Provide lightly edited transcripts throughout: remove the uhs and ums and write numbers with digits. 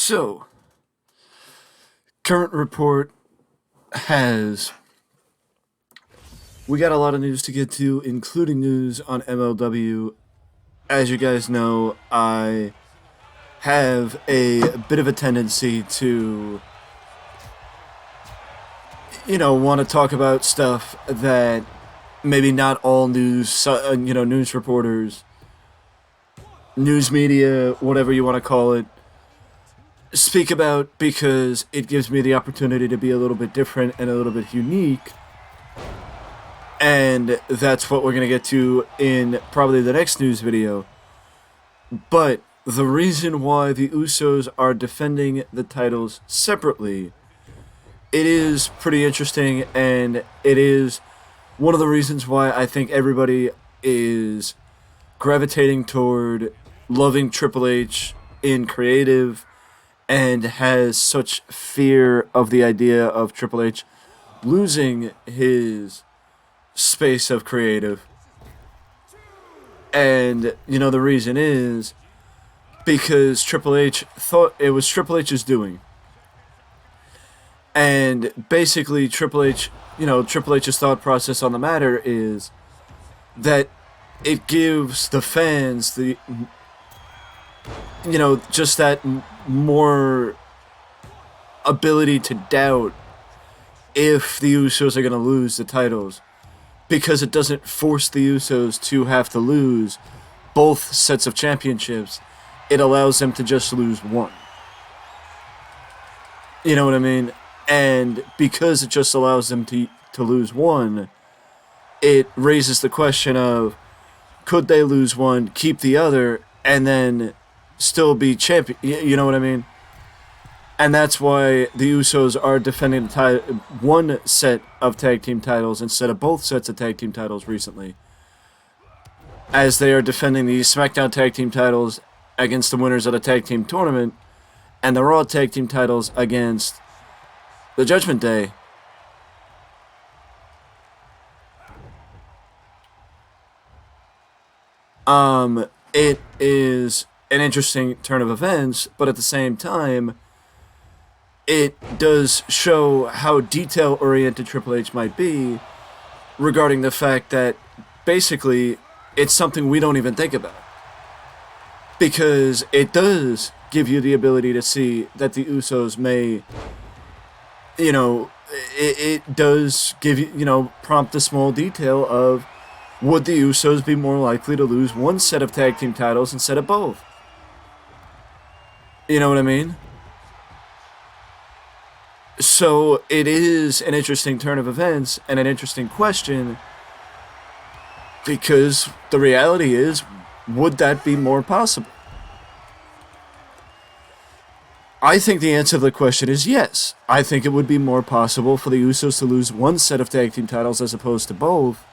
So, current report has. We got a lot of news to get to, including news on MLW. As you guys know, I have a bit of a tendency to, want to talk about stuff that maybe not all news reporters, news media, whatever you want to call it, speak about, because it gives me the opportunity to be a little bit different and a little bit unique. And that's what we're going to get to in probably the next news video. But the reason why the Usos are defending the titles separately, it is pretty interesting, and it is one of the reasons why I think everybody is gravitating toward loving Triple H in creative and has such fear of the idea of Triple H losing his space of creative. And, the reason is because Triple H thought it was Triple H's doing. And basically Triple H's thought process on the matter is that it gives the fans just that more ability to doubt if the Usos are going to lose the titles, because it doesn't force the Usos to have to lose both sets of championships. It allows them to just lose one. You know what I mean? And because it just allows them to lose one, it raises the question of, could they lose one, keep the other, and then still be champion? You know what I mean? And that's why the Usos are defending one set of tag team titles instead of both sets of tag team titles recently, as they are defending the SmackDown tag team titles against the winners of the tag team tournament, and the Raw tag team titles against the Judgment Day. It is an interesting turn of events, but at the same time, it does show how detail-oriented Triple H might be regarding the fact that basically it's something we don't even think about. Because it does give you the ability to see that the Usos may, it does give you, prompt a small detail of, would the Usos be more likely to lose one set of tag team titles instead of both? You know what I mean? So it is an interesting turn of events and an interesting question, because the reality is, would that be more possible? I think the answer to the question is yes. I think it would be more possible for the Usos to lose one set of tag team titles as opposed to both,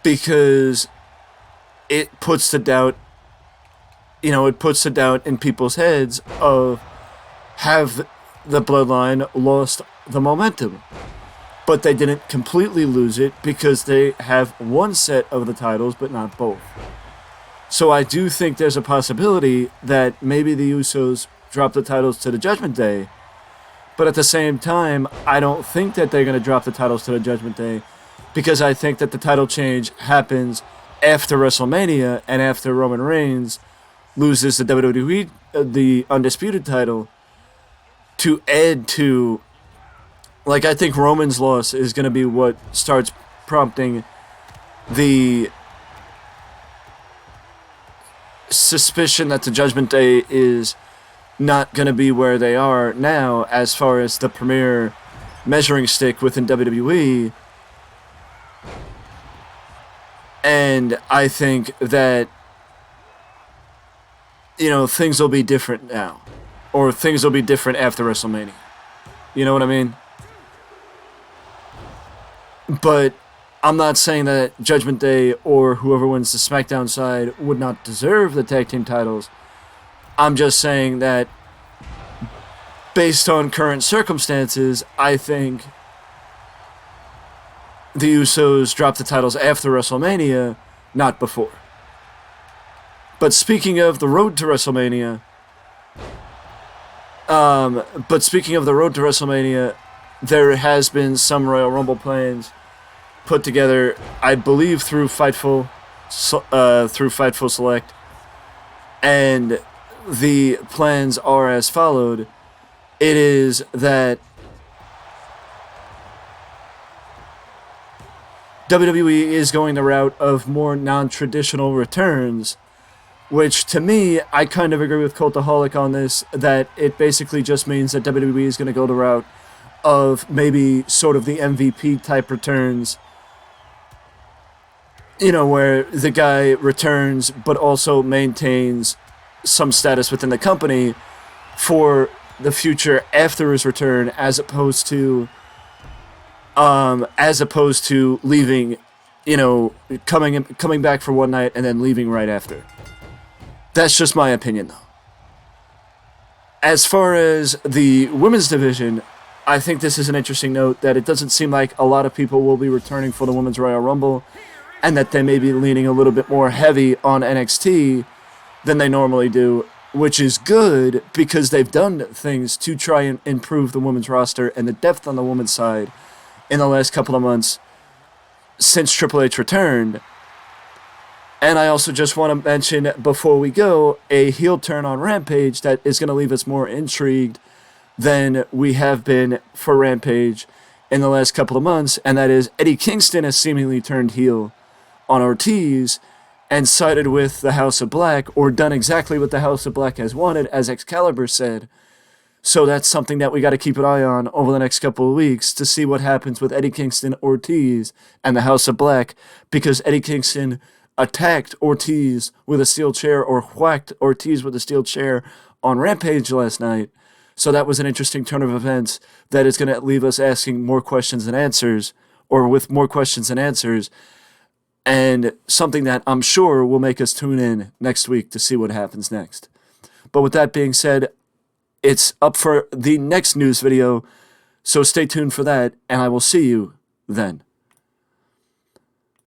because it puts the doubt, in people's heads of, have the Bloodline lost the momentum? But they didn't completely lose it, because they have one set of the titles but not both. So I do think there's a possibility that maybe the Usos drop the titles to the Judgment Day, but at the same time, I don't think that they're going to drop the titles to the Judgment Day, because I think that the title change happens after WrestleMania and after Roman Reigns loses the WWE, the Undisputed title, to add to, I think Roman's loss is going to be what starts prompting the suspicion that the Judgment Day is not going to be where they are now as far as the premier measuring stick within WWE. And I think that, things will be different now. Or things will be different after WrestleMania. You know what I mean? But I'm not saying that Judgment Day or whoever wins the SmackDown side would not deserve the tag team titles. I'm just saying that based on current circumstances, I think the Usos drop the titles after WrestleMania, not before. But speaking of the road to WrestleMania, But speaking of the road to WrestleMania, there has been some Royal Rumble plans put together, I believe, through Fightful Select, and the plans are as followed. It is that WWE is going the route of more non-traditional returns, which to me, I kind of agree with Cultaholic on this, that it basically just means that WWE is going to go the route of maybe sort of the MVP type returns, you know, where the guy returns but also maintains some status within the company for the future after his return, as opposed to leaving, you know, coming back for one night and then leaving right after. That's just my opinion, though. As far as the women's division, I think this is an interesting note that it doesn't seem like a lot of people will be returning for the Women's Royal Rumble, and that they may be leaning a little bit more heavy on NXT than they normally do, which is good because they've done things to try and improve the women's roster and the depth on the women's side in the last couple of months since Triple H returned. And I also just want to mention, before we go, a heel turn on Rampage that is going to leave us more intrigued than we have been for Rampage in the last couple of months, and that is Eddie Kingston has seemingly turned heel on Ortiz and sided with the House of Black, or done exactly what the House of Black has wanted, as Excalibur said. So that's something that we got to keep an eye on over the next couple of weeks to see what happens with Eddie Kingston, Ortiz, and the House of Black, because Eddie Kingston attacked Ortiz with a steel chair, or whacked Ortiz with a steel chair on Rampage last night. So that was an interesting turn of events that is going to leave us asking more questions than answers, or with more questions than answers, and something that I'm sure will make us tune in next week to see what happens next. But with that being said, it's up for the next news video, so stay tuned for that, and I will see you then.